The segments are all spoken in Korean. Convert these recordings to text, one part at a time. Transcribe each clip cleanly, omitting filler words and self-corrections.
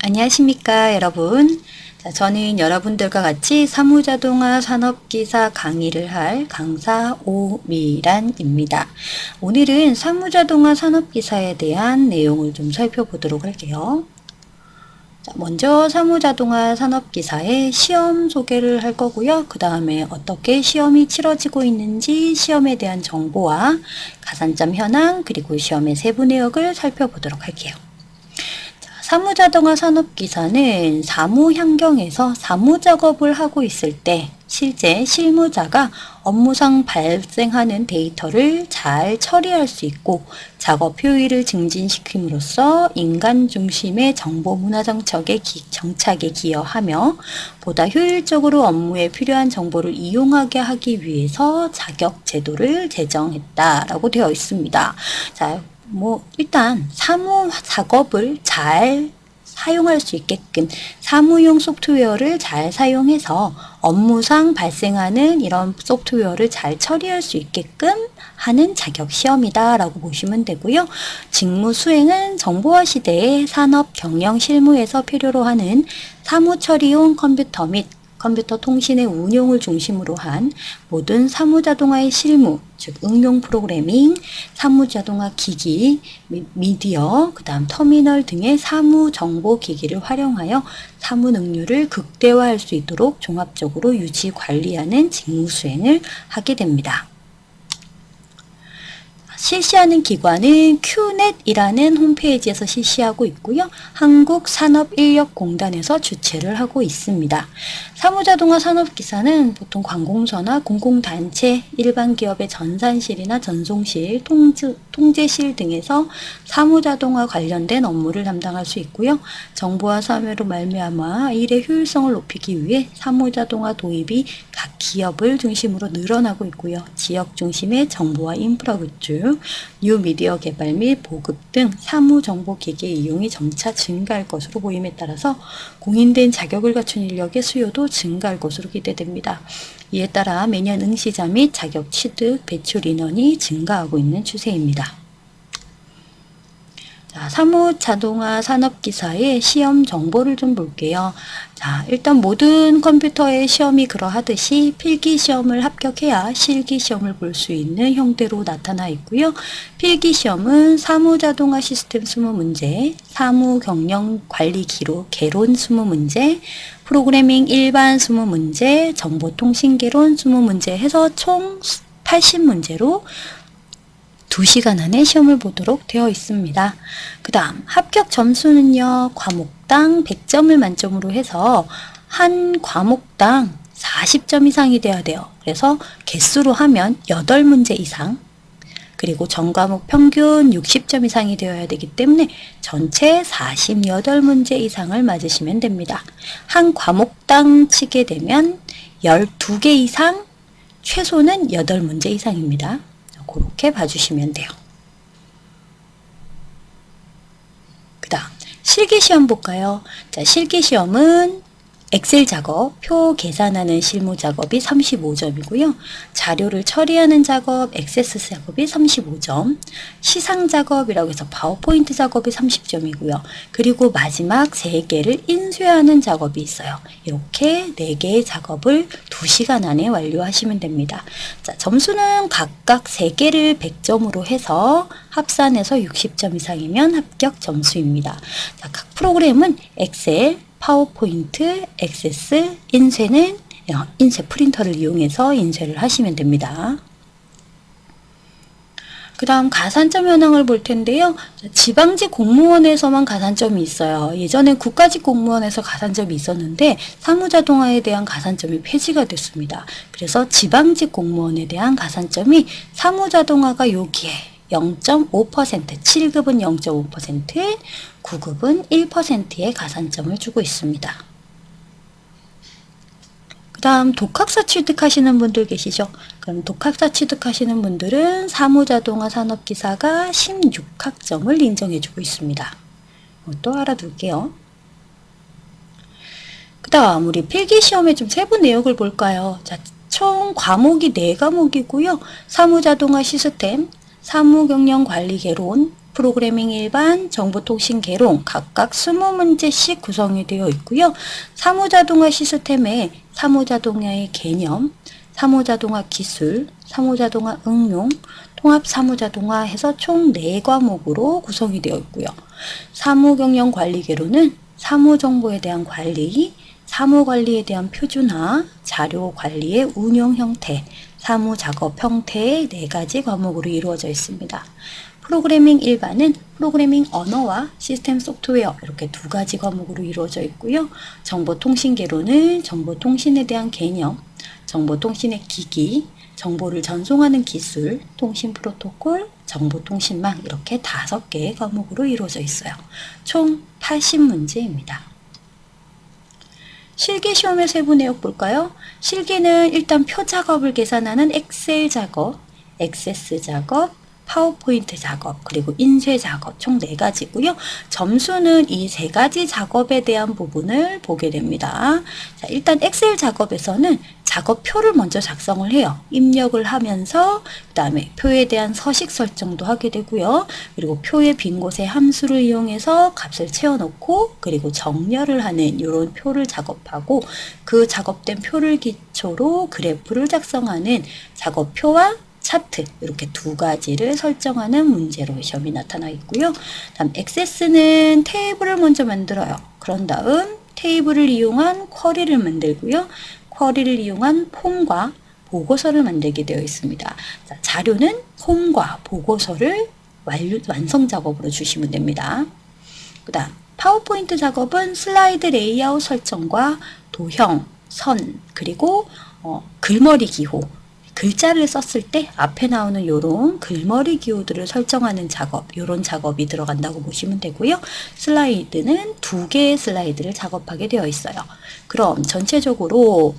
안녕하십니까 여러분. 저는 여러분들과 같이 사무자동화 산업기사 강의를 할 강사 오미란입니다. 오늘은 사무자동화 산업기사에 대한 내용을 좀 살펴보도록 할게요. 먼저 사무자동화 산업기사의 시험 소개를 할 거고요. 그 다음에 어떻게 시험이 치러지고 있는지 시험에 대한 정보와 가산점 현황 그리고 시험의 세부 내역을 살펴보도록 할게요. 사무자동화 산업기사는 사무 환경에서 사무작업을 하고 있을 때 실제 실무자가 업무상 발생하는 데이터를 잘 처리할 수 있고 작업 효율을 증진시킴으로써 인간 중심의 정보문화 정착에 기여하며 보다 효율적으로 업무에 필요한 정보를 이용하게 하기 위해서 자격 제도를 제정했다라고 되어 있습니다. 자, 일단 사무 작업을 잘 사용할 수 있게끔 사무용 소프트웨어를 잘 사용해서 업무상 발생하는 이런 소프트웨어를 잘 처리할 수 있게끔 하는 자격 시험이다 라고 보시면 되고요. 직무 수행은 정보화 시대의 산업 경영 실무에서 필요로 하는 사무 처리용 컴퓨터 및 컴퓨터 통신의 운용을 중심으로 한 모든 사무자동화의 실무, 즉 응용 프로그래밍, 사무자동화 기기, 미디어, 그 다음 터미널 등의 사무정보기기를 활용하여 사무 능률을 극대화할 수 있도록 종합적으로 유지 관리하는 직무 수행을 하게 됩니다. 실시하는 기관은 큐넷이라는 홈페이지에서 실시하고 있고요. 한국산업인력공단에서 주최를 하고 있습니다. 사무자동화 산업기사는 보통 관공서나 공공단체, 일반 기업의 전산실이나 전송실, 통제실 등에서 사무자동화 관련된 업무를 담당할 수 있고요. 정보화 사업으로 말미암아 일의 효율성을 높이기 위해 사무자동화 도입이 각 기업을 중심으로 늘어나고 있고요. 지역 중심의 정보화 인프라 구축, 뉴미디어 개발 및 보급 등 사무정보기기의 이용이 점차 증가할 것으로 보임에 따라서 공인된 자격을 갖춘 인력의 수요도 증가할 것으로 기대됩니다. 이에 따라 매년 응시자 및 자격 취득, 배출 인원이 증가하고 있는 추세입니다. 자, 사무자동화 산업기사의 시험 정보를 좀 볼게요. 자, 일단 모든 컴퓨터의 시험이 그러하듯이 필기시험을 합격해야 실기시험을 볼 수 있는 형태로 나타나 있고요. 필기시험은 사무자동화 시스템 20문제, 사무경영관리 기록 개론 20문제, 프로그래밍 일반 20문제, 정보통신개론 20문제 해서 총 80문제로 2시간 안에 시험을 보도록 되어 있습니다. 그 다음 합격 점수는요. 과목당 100점을 만점으로 해서 한 과목당 40점 이상이 돼야 돼요. 그래서 개수로 하면 8문제 이상 그리고 전과목 평균 60점 이상이 되어야 되기 때문에 전체 48문제 이상을 맞으시면 됩니다. 한 과목당 치게 되면 12개 이상 최소는 8문제 이상입니다. 그렇게 봐주시면 돼요. 그 다음 실기시험 볼까요? 자, 실기시험은 엑셀 작업, 표 계산하는 실무 작업이 35점이고요. 자료를 처리하는 작업, 액세스 작업이 35점, 시상 작업이라고 해서 파워포인트 작업이 30점이고요. 그리고 마지막 3개를 인쇄하는 작업이 있어요. 이렇게 4개의 작업을 2시간 안에 완료하시면 됩니다. 자, 점수는 각각 3개를 100점으로 해서 합산해서 60점 이상이면 합격 점수입니다. 자, 각 프로그램은 엑셀, 파워포인트, 액세스, 인쇄는 인쇄 프린터를 이용해서 인쇄를 하시면 됩니다. 그 다음 가산점 현황을 볼 텐데요. 지방직 공무원에서만 가산점이 있어요. 예전에 국가직 공무원에서 가산점이 있었는데 사무자동화에 대한 가산점이 폐지가 됐습니다. 그래서 지방직 공무원에 대한 가산점이 사무자동화가 여기에 0.5%, 7급은 0.5%, 9급은 1%의 가산점을 주고 있습니다. 그 다음 독학사 취득하시는 분들 계시죠? 그럼 독학사 취득하시는 분들은 사무자동화 산업기사가 16학점을 인정해주고 있습니다. 이것도 알아둘게요. 그 다음 우리 필기시험의 좀 세부 내역을 볼까요? 자, 총 과목이 4과목이고요. 사무자동화 시스템, 사무경영관리개론, 프로그래밍 일반, 정보통신 개론 각각 20문제씩 구성이 되어 있고요. 사무자동화 시스템에 사무자동화의 개념, 사무자동화 기술, 사무자동화 응용, 통합사무자동화 해서 총 4과목으로 구성이 되어 있고요. 사무경영관리개론은 사무정보에 대한 관리, 사무관리에 대한 표준화, 자료관리의 운영 형태, 사무작업 형태의 4가지 과목으로 이루어져 있습니다. 프로그래밍 일반은 프로그래밍 언어와 시스템 소프트웨어 이렇게 2가지 과목으로 이루어져 있고요. 정보통신개론은 정보통신에 대한 개념, 정보통신의 기기, 정보를 전송하는 기술, 통신 프로토콜, 정보통신망 이렇게 5개의 과목으로 이루어져 있어요. 총 80문제입니다. 실기 시험의 세부 내역 볼까요? 실기는 일단 표 작업을 계산하는 엑셀 작업, 액세스 작업, 파워포인트 작업, 그리고 인쇄 작업 총 4가지고요. 점수는 이 3가지 작업에 대한 부분을 보게 됩니다. 자, 일단 엑셀 작업에서는 작업표를 먼저 작성을 해요. 입력을 하면서 그 다음에 표에 대한 서식 설정도 하게 되고요. 그리고 표의 빈 곳에 함수를 이용해서 값을 채워놓고 그리고 정렬을 하는 이런 표를 작업하고 그 작업된 표를 기초로 그래프를 작성하는 작업표와 차트 이렇게 2가지를 설정하는 문제로 시험이 나타나 있고요. 다음 액세스는 테이블을 먼저 만들어요. 그런 다음 테이블을 이용한 쿼리를 만들고요. 쿼리를 이용한 폼과 보고서를 만들게 되어 있습니다. 자, 자료는 폼과 보고서를 완성 작업으로 주시면 됩니다. 그 다음 파워포인트 작업은 슬라이드 레이아웃 설정과 도형, 선, 그리고 글머리 기호 글자를 썼을 때 앞에 나오는 이런 글머리 기호들을 설정하는 작업, 이런 작업이 들어간다고 보시면 되고요. 슬라이드는 2개의 슬라이드를 작업하게 되어 있어요. 그럼 전체적으로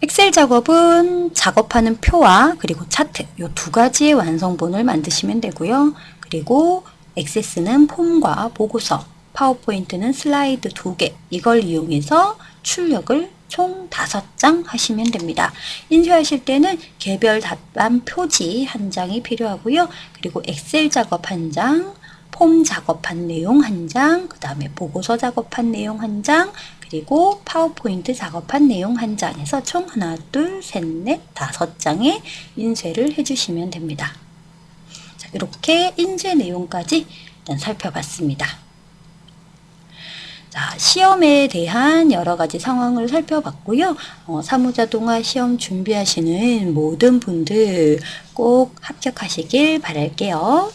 엑셀 작업은 작업하는 표와 그리고 차트, 이 2가지의 완성본을 만드시면 되고요. 그리고 액세스는 폼과 보고서, 파워포인트는 슬라이드 2개, 이걸 이용해서 출력을 총 5장 하시면 됩니다. 인쇄하실 때는 개별 답안 표지 1장이 필요하고요. 그리고 엑셀 작업 1장, 폼 작업한 내용 1장, 그 다음에 보고서 작업한 내용 1장, 그리고 파워포인트 작업한 내용 1장 해서 총 하나, 둘, 셋, 넷, 5장의 인쇄를 해주시면 됩니다. 자, 이렇게 인쇄 내용까지 일단 살펴봤습니다. 자, 시험에 대한 여러 가지 상황을 살펴봤고요. 사무자동화 시험 준비하시는 모든 분들 꼭 합격하시길 바랄게요.